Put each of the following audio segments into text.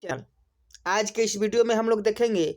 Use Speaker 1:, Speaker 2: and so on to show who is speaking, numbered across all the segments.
Speaker 1: चल, आज के इस वीडियो में हम लोग देखेंगे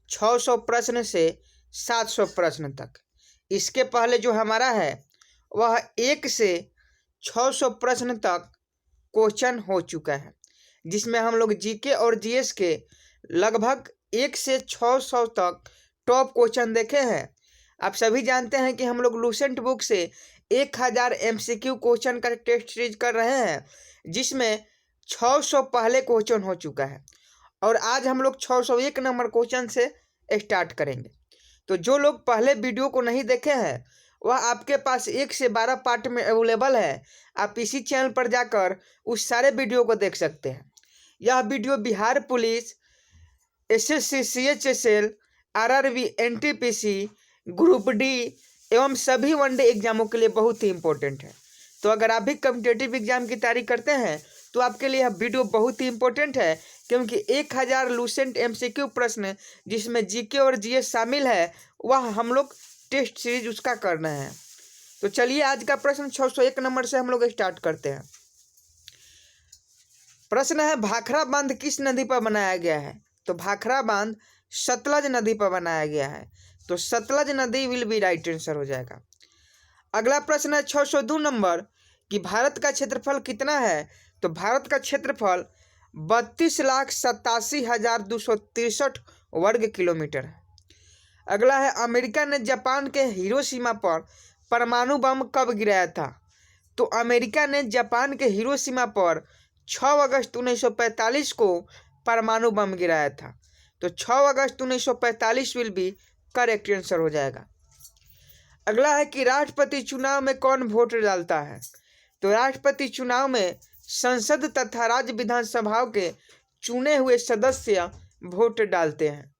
Speaker 1: 600 प्रश्न से 700 प्रश्न तक। इसके पहले जो हमारा है वह 1 से 600 प्रश्न तक क्वेश्चन हो चुका है, जिसमें हम लोग जीके और जीएस के लगभग 1 से 600 तक टॉप क्वेश्चन देखे हैं। आप सभी जानते हैं कि हम लोग लूसेंट बुक से 1000 एमसीक्यू क्वेश्चन का टेस्ट सीरीज कर रहे हैं, जिसमें 600 पहले क्वेश्चन हो चुका है और आज हम लोग 601 नंबर क्वेश्चन से स्टार्ट करेंगे। तो जो लोग पहले वीडियो को नहीं देखे हैं वह आपके पास 1 से 12 पार्ट में अवेलेबल है। आप इसी चैनल पर जाकर उस सारे वीडियो को देख सकते हैं। यह video Bihar police, SSC, CHSL, RRB, NTPC, group D एवं सभी वनडे एग्जामों के लिए बहुत ही इम्पोर्टेंट है। तो अगर आप भी कॉम्पिटिटिव एग्जाम की तैयारी करते हैं तो आपके लिए यह वीडियो बहुत ही इम्पोर्टेंट है, क्योंकि 1000 लूसेंट एमसीक्यू प्रश्न जिसमें जीके और जीएस शामिल है वह हम लोग टेस्ट सीरीज उसका कर रहे हैं। तो चलिए आज का प्रश्न 601 नंबर से हम लोग स्टार्ट करते हैं। प्रश्न है, भाखड़ा बांध किस नदी पर बनाया गया है? तो भाखड़ा बांध सतलज नदी पर बनाया गया है, तो सतलज नदी विल बी राइट आंसर हो जाएगा। अगला प्रश्न है 602 नंबर कि भारत का क्षेत्रफल कितना है? तो भारत का क्षेत्रफल 32,87,263 वर्ग किलोमीटर है। अगला है, अमेरिका ने जापान के हिरोशिमा पर परमाणु बम कब गिराया था? तो अमेरिका ने जापान के हिरोशिमा पर 6 अगस्त 1945 को परमाणु बम गिराया था, तो 6 अगस्त 1945 विल बी करेक्ट आंसर हो जाएगा। अगला है कि राष्ट्रपति चुनाव में कौन वोट डालता है? तो राष्ट्रपति चुनाव में संसद तथा राज्य विधानसभाओं के चुने हुए सदस्य वोट डालते हैं।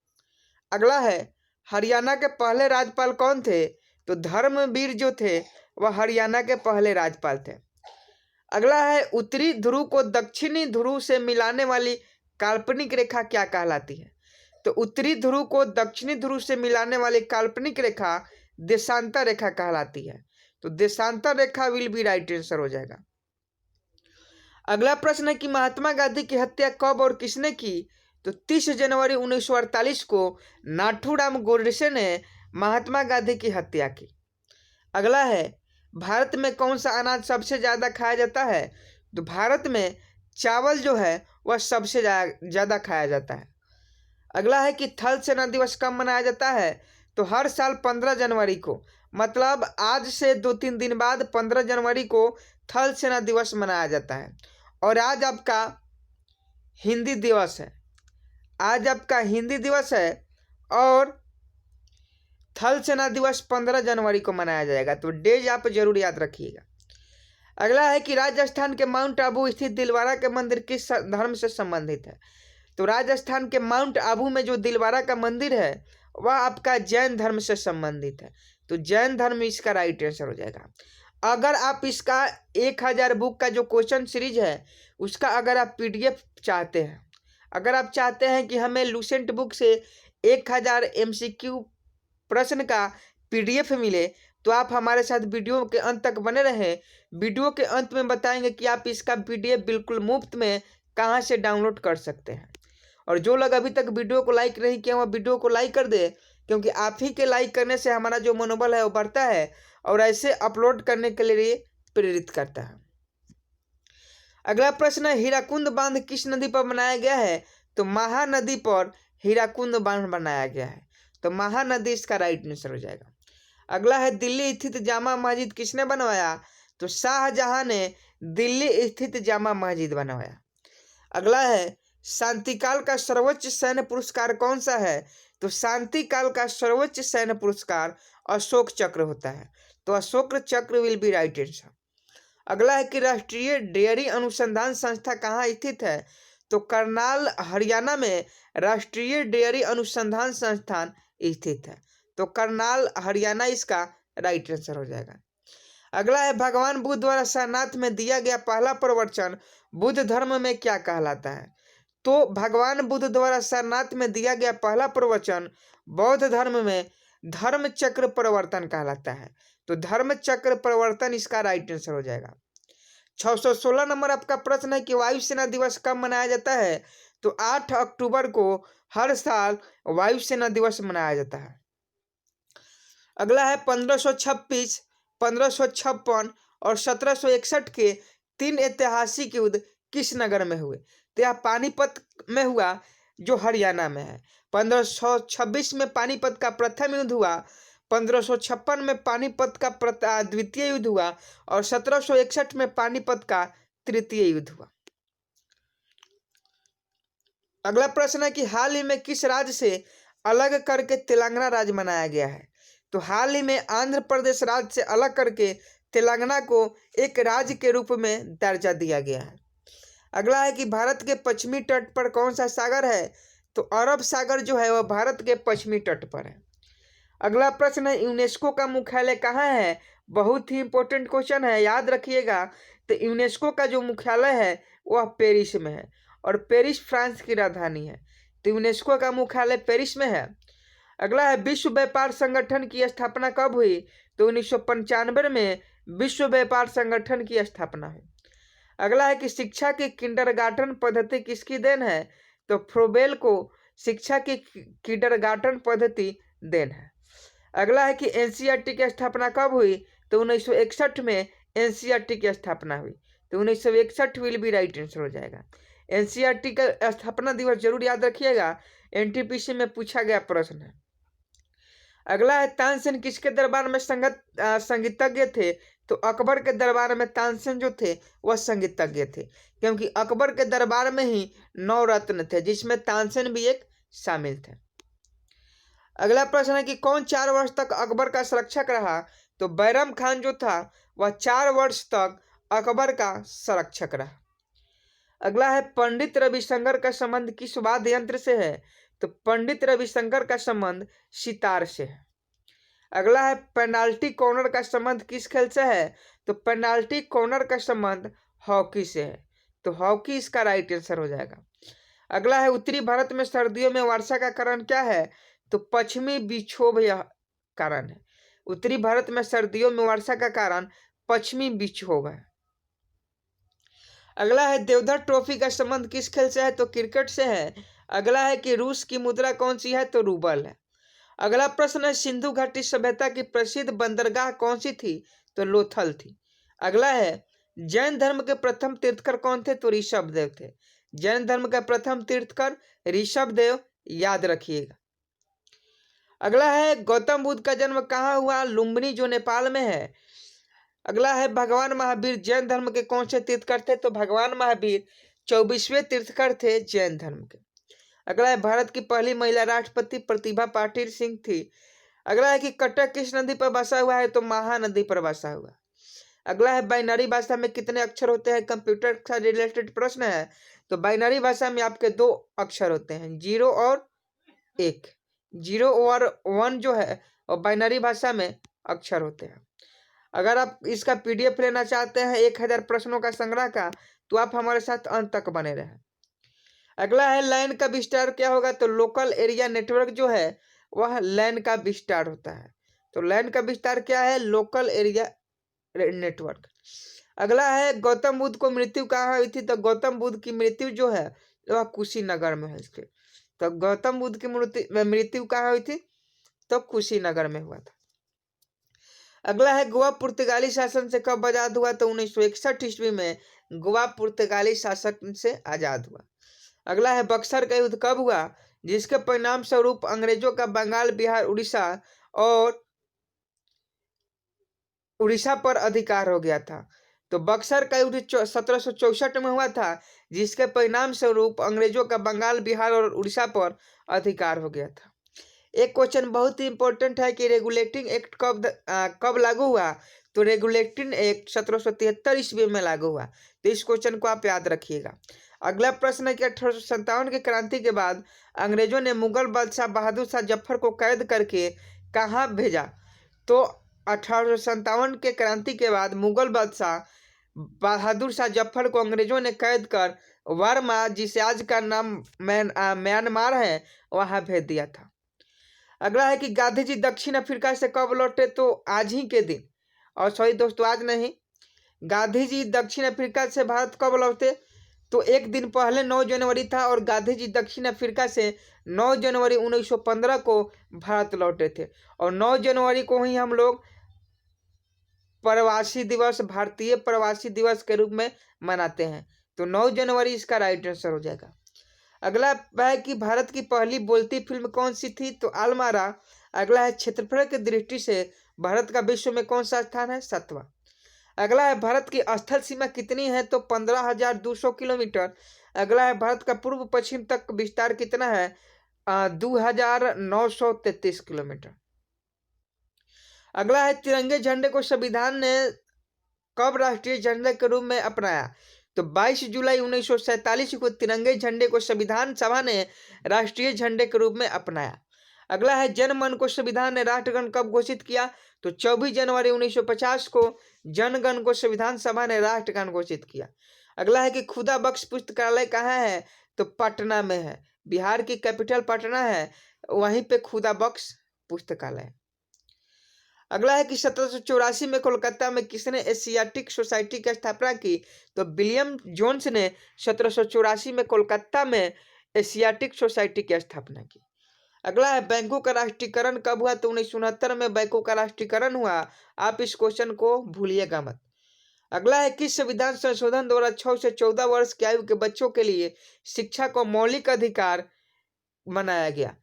Speaker 1: अगला है, हरियाणा के पहले राज्यपाल कौन थे? तो धर्मवीर जो थे वह हरियाणा के पहले राज्यपाल थे। अगला है, उत्तरी ध्रुव को दक्षिणी ध्रुव से मिलाने वाली काल्पनिक रेखा क्या कहलाती है? तो उत्तरी ध्रुव को दक्षिणी ध्रुव से मिलाने वाली काल्पनिक रेखा देशांतर रेखा कहलाती है, तो देशांतर रेखा विल बी राइट आंसर हो जाएगा। अगला प्रश्न है कि महात्मा गांधी की हत्या कब और किसने की? तो 30 जनवरी 1948 को नाथूराम गोडसे ने महात्मा गांधी की हत्या की। अगला है, भारत में कौन सा अनाज सबसे ज़्यादा खाया जाता है? तो भारत में चावल जो है वह सबसे ज़्यादा खाया जाता है। अगला है कि थल सेना दिवस कब मनाया जाता है? तो हर साल 15 जनवरी को, मतलब आज से 2-3 दिन बाद 15 जनवरी को थल सेना दिवस मनाया जाता है। और आज आपका हिंदी दिवस है, आज आपका हिंदी दिवस है और थल सेना दिवस 15 जनवरी को मनाया जाएगा, तो डेज आप जरूर याद रखिएगा। अगला है कि राजस्थान के माउंट आबू स्थित दिलवारा के मंदिर किस धर्म से संबंधित है? तो राजस्थान के माउंट आबू में जो दिलवारा का मंदिर है वह आपका जैन धर्म से संबंधित है, तो जैन धर्म इसका राइट आंसर हो जाएगा। अगर आप इसका 1000 बुक का जो क्वेश्चन सीरीज है उसका अगर आप पीडीएफ चाहते हैं, अगर आप चाहते हैं कि हमें लूसेंट बुक से 1000 एमसीक्यू प्रश्न का पीडीएफ मिले, तो आप हमारे साथ वीडियो के अंत तक बने रहें। वीडियो के अंत में बताएंगे कि आप इसका पीडीएफ बिल्कुल मुफ्त में कहां से डाउनलोड कर सकते हैं। और जो लोग अभी तक वीडियो को लाइक नहीं किया वह वीडियो को लाइक कर दे, क्योंकि आप ही के लाइक करने से हमारा जो मनोबल है वो बढ़ता है और ऐसे अपलोड करने के लिए प्रेरित करता है। अगला प्रश्न है, हीराकुंड बांध किस नदी पर बनाया गया है? तो महानदी पर हीराकुंड बांध बनाया गया है, तो महानदी इसका राइट आंसर हो जाएगा। अगला है, दिल्ली स्थित जामा मस्जिद किसने बनवाया? तो शाहजहां ने दिल्ली स्थित जामा मस्जिद बनवाया। अगला है, शांतिकाल का सर्वोच्च सैन्य पुरस्कार कौन सा है? तो शांतिकाल का सर्वोच्च सैन्य पुरस्कार अशोक चक्र होता है, तो अशोक चक्र विल बी राइट आंसर। अगला है कि राष्ट्रीय डेयरी अनुसंधान संस्था कहाँ स्थित है? तो करनाल हरियाणा में राष्ट्रीय डेयरी अनुसंधान संस्थान स्थित है, तो करनाल हरियाणा इसका राइट आंसर हो जाएगा। अगला है, भगवान बुद्ध द्वारा सारनाथ में दिया गया पहला प्रवचन बुद्ध धर्म में क्या कहलाता है? तो भगवान बुद्ध द्वारा सारनाथ में दिया गया पहला प्रवचन बौद्ध धर्म में धर्म चक्र प्रवर्तन कहलाता है, तो धर्म चक्र प्रवर्तन इसका राइट आंसर हो जाएगा। 616 नंबर आपका प्रश्न है कि वायुसेना दिवस कब मनाया जाता है? तो 8 अक्टूबर को हर साल वायुसेना दिवस मनाया जाता है। अगला है 1526, 1556 और 1761 के 3 ऐतिहासिक युद्ध किस नगर में हुए? तो यह पानीपत में हुआ, जो हरियाणा में है। 1526 में पानीपत का प्रथम युद्ध हुआ, 1556 में पानीपत का द्वितीय युद्ध हुआ और 1761 में पानीपत का तृतीय युद्ध हुआ। अगला प्रश्न है कि हाल ही में किस राज्य से अलग करके तेलंगाना राज्य बनाया गया है? तो हाल ही में आंध्र प्रदेश राज्य से अलग करके तेलंगाना को एक राज्य के रूप में दर्जा दिया गया है। अगला है कि भारत के पश्चिमी तट पर कौन सा सागर है? तो अरब सागर जो है वह भारत के पश्चिमी तट पर है। अगला प्रश्न है यूनेस्को का मुख्यालय कहाँ है? बहुत ही इंपॉर्टेंट क्वेश्चन है, याद रखिएगा। तो यूनेस्को का जो मुख्यालय है वह पेरिस में है और पेरिस फ्रांस की राजधानी है। तो यूनेस्को का मुख्यालय पेरिस में है। अगला है विश्व व्यापार संगठन की स्थापना कब हुई? तो 1995 में विश्व व्यापार संगठन की स्थापना हुई। अगला है कि शिक्षा की किंडरगार्टन पद्धति किसकी देन है? तो फ्रोबेल को शिक्षा की किंडरगार्टन पद्धति देन है। अगला है कि एनसीईआरटी की स्थापना कब हुई? तो 1961 में एनसीईआरटी की स्थापना हुई। तो 1961 विल बी राइट आंसर हो जाएगा। एनसीईआरटी का स्थापना दिवस जरूर याद रखिएगा, एनटीपीसी में पूछा गया प्रश्न है। अगला है तानसेन किसके दरबार में संगीतज्ञ थे? तो अकबर के दरबार में तानसेन जो थे वह संगीतज्ञ थे, क्योंकि अकबर के दरबार में ही 9 रत्न थे जिसमें तानसेन भी एक शामिल थे। अगला प्रश्न है कि कौन 4 वर्ष तक अकबर का संरक्षक रहा? तो बैरम खान जो था वह 4 वर्ष तक अकबर का संरक्षक रहा। अगला है पंडित रविशंकर का संबंध किस वाद्य यंत्र से है? तो पंडित रविशंकर का संबंध सितार से है। अगला है पेनाल्टी कॉर्नर का संबंध किस खेल से है? तो पेनाल्टी कॉर्नर का संबंध हॉकी से है। तो हॉकी इसका राइट आंसर हो जाएगा। अगला है उत्तरी भारत में सर्दियों में वर्षा का कारण क्या है? तो पश्चिमी विक्षोभ यह कारण है। उत्तरी भारत में सर्दियों में वर्षा का कारण पश्चिमी विक्षोभ है। अगला है देवधर ट्रॉफी का संबंध किस खेल से है? तो क्रिकेट से है। अगला है कि रूस की मुद्रा कौन सी है? तो रूबल है। अगला प्रश्न है सिंधु घाटी सभ्यता की प्रसिद्ध बंदरगाह कौन सी थी? तो लोथल थी। अगला है जैन धर्म के प्रथम तीर्थकर कौन थे? तो ऋषभदेव थे। जैन धर्म का प्रथम तीर्थकर ऋषभदेव, याद रखिएगा। अगला है गौतम बुद्ध का जन्म कहाँ हुआ? लुम्बिनी जो नेपाल में है। अगला है भगवान महावीर जैन धर्म के कौन से तीर्थकर थे? तो भगवान महावीर 24वें तीर्थकर थे जैन धर्म के। अगला है भारत की पहली महिला राष्ट्रपति प्रतिभा पाटिल सिंह थी। अगला है कि कटक किस नदी पर बसा हुआ है? तो महानदी पर बसा हुआ। अगला है बाइनरी भाषा में कितने अक्षर होते हैं? कंप्यूटर से रिलेटेड प्रश्न है। तो बाइनरी भाषा में आपके 2 अक्षर होते हैं, 0 और 1। 0 और 1 जो है और बाइनरी भाषा में अक्षर होते हैं। अगर आप इसका पीडीएफ लेना चाहते हैं 1000 प्रश्नों का संग्रह का, तो आप हमारे साथ अंत तक बने रहें। अगला है लैन का विस्तार क्या होगा? तो लोकल एरिया नेटवर्क जो है वह लैन का विस्तार होता है। तो लैन का विस्तार क्या है? Local area network. अगला है गौतम बुद्ध को मृत्यु कहाँ हुई थी? तो गौतम बुद्ध की मृत्यु जो है वह कुशीनगर में है। इसके तो गौतम बुद्ध की मृत्यु कहाँ हुई थी? तो कुशीनगर में हुआ था। अगला है गोवा पुर्तगाली शासन से कब आजाद हुआ? तो 1961 ईस्वी में गोवा पुर्तगाली शासन से आजाद हुआ। अगला है बक्सर का युद्ध कब हुआ? जिसके परिणाम स्वरूप अंग्रेजों का बंगाल, बिहार, उड़ीसा पर अधिकार हो गया था। तो बक्सर का युद्ध 1764 में हुआ था, जिसके परिणाम स्वरूप अंग्रेजों का बंगाल, बिहार और उड़ीसा पर अधिकार हो गया था। एक क्वेश्चन बहुत ही इंपॉर्टेंट है कि रेगुलेटिंग एक्ट कब लागू हुआ? तो रेगुलेटिंग एक्ट 1773 ईस्वी में लागू हुआ। तो इस क्वेश्चन को आप याद रखिएगा। अगला प्रश्न है कि 1857 की क्रांति के बाद अंग्रेजों ने मुगल बादशाह बहादुर शाह जफर को कैद करके कहाँ भेजा? तो 1857 के क्रांति के बाद मुगल बादशाह बहादुर शाह जफर को अंग्रेजों ने कैद कर वर्मा, जिसे आज का नाम म्यांमार है, वहां भेज दिया था। अगला है कि गांधी जी दक्षिण अफ्रीका से कब लौटे? तो आज ही के दिन, और सॉरी दोस्तों आज नहीं, गांधी जी दक्षिण अफ्रीका से भारत कब लौटे? तो एक दिन पहले 9 जनवरी था और गांधी जी दक्षिण अफ्रीका से 9 जनवरी 1915 को भारत लौटे थे और 9 जनवरी को ही हम लोग प्रवासी दिवस, भारतीय प्रवासी दिवस के रूप में मनाते हैं। तो 9 जनवरी इसका राइट आंसर हो जाएगा। अगला है कि भारत की पहली बोलती फिल्म कौन सी थी? तो आलमारा। अगला है क्षेत्रफल की दृष्टि से भारत का विश्व में कौन सा स्थान है? 7वां। अगला है भारत की स्थल सीमा कितनी है? तो 15,200 किलोमीटर। अगला है भारत का पूर्व पश्चिम तक विस्तार कितना है? 2,933 किलोमीटर। अगला है तिरंगे झंडे को संविधान ने कब राष्ट्रीय झंडे के रूप में अपनाया? तो 22 जुलाई 1947 को तिरंगे झंडे को संविधान सभा ने राष्ट्रीय झंडे के रूप में अपनाया। अगला है जनगण को संविधान ने राष्ट्रगण कब घोषित किया? तो 24 जनवरी 1950 को जनगण को संविधान सभा ने राष्ट्रगान घोषित किया। अगला है कि खुदा बख्श पुस्तकालय कहाँ है? तो पटना में है। बिहार की कैपिटल पटना है, वहीं पे खुदा बख्श पुस्तकालय। अगला है कि 1784 में कोलकाता में किसने एशियाटिक सोसाइटी की स्थापना की? तो विलियम जोन्स ने 1784 में कोलकाता में एशियाटिक सोसाइटी की स्थापना की। अगला है बैंकों का राष्ट्रीयकरण कब हुआ? तो 1969 में बैंकों का राष्ट्रीयकरण हुआ। आप इस क्वेश्चन को भूलिएगा मत। अगला है किस संविधान संशोधन द्वारा 6 से 14 वर्ष की आयु के बच्चों के लिए शिक्षा को मौलिक अधिकार बनाया गया?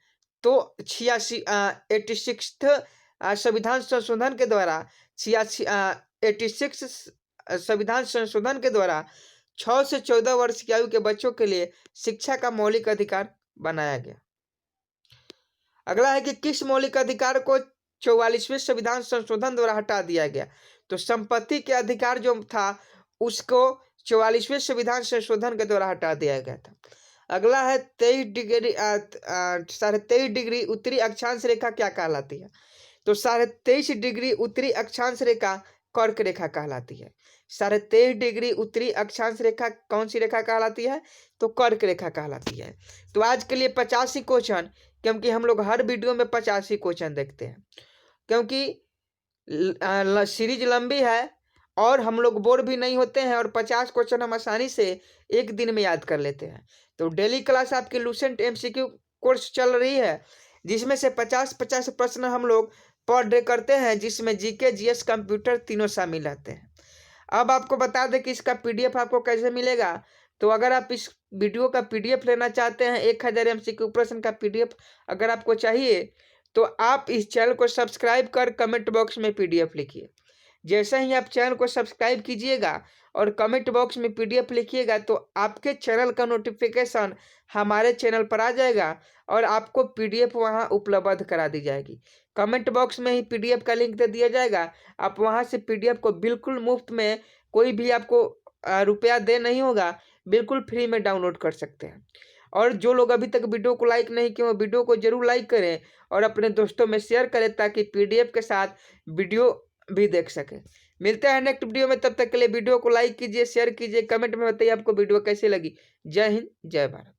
Speaker 1: तो 86 संविधान संशोधन के द्वारा 86 संविधान संशोधन के द्वारा 6 से 14 वर्ष की आयु के बच्चों के लिए शिक्षा का मौलिक अधिकार बनाया गया। अगला है कि किस मौलिक अधिकार को 44वें संविधान संशोधन द्वारा हटा दिया गया? तो संपत्ति के अधिकार जो था उसको 44वें संविधान संशोधन के द्वारा हटा दिया गया था। अगला है 23.5 डिग्री उत्तरी अक्षांश रेखा क्या कहलाती है? तो 23.5 डिग्री उत्तरी अक्षांश रेखा कर्क रेखा कहलाती है। 23.5 डिग्री उत्तरी अक्षांश रेखा कौन सी रेखा कहलाती है? तो कर्क रेखा कहलाती है। तो आज के लिए 50 ही क्वेश्चन, क्योंकि हम लोग हर वीडियो में 50 ही क्वेश्चन देखते हैं, क्योंकि सीरीज लंबी है और हम लोग बोर भी नहीं होते हैं और 50 क्वेश्चन हम आसानी से एक दिन में याद कर लेते हैं। तो डेली क्लास आपकी लूसेंट MCQ कोर्स चल रही है, जिसमें से 50-50 प्रश्न हम लोग पर डे करते हैं, जिसमें GK GS कंप्यूटर तीनों शामिल रहते हैं। अब आपको बता दें कि इसका PDF आपको कैसे मिलेगा। तो अगर आप इस वीडियो का PDF लेना चाहते हैं, 1000 MCQ प्रश्न का PDF अगर आपको चाहिए, तो आप इस चैनल को सब्सक्राइब कर कमेंट बॉक्स में PDF लिखिए। जैसे ही आप चैनल को सब्सक्राइब कीजिएगा और कमेंट बॉक्स में PDF लिखिएगा, तो आपके चैनल का नोटिफिकेशन हमारे चैनल पर आ जाएगा और आपको PDF वहां उपलब्ध करा दी जाएगी। कमेंट बॉक्स में ही PDF का लिंक दे दिया जाएगा। आप वहां से PDF को बिल्कुल मुफ्त में, कोई भी आपको रुपया दे नहीं होगा, बिल्कुल फ्री में डाउनलोड कर सकते हैं। और जो लोग अभी तक वीडियो को लाइक नहीं किए, वीडियो को जरूर लाइक करें और अपने दोस्तों में शेयर करें, ताकि PDF के साथ वीडियो भी देख सके। मिलते हैं नेक्स्ट वीडियो में, तब तक के लिए वीडियो को लाइक कीजिए, शेयर कीजिए, कमेंट में बताइए आपको वीडियो कैसी लगी। जय हिंद, जय भारत।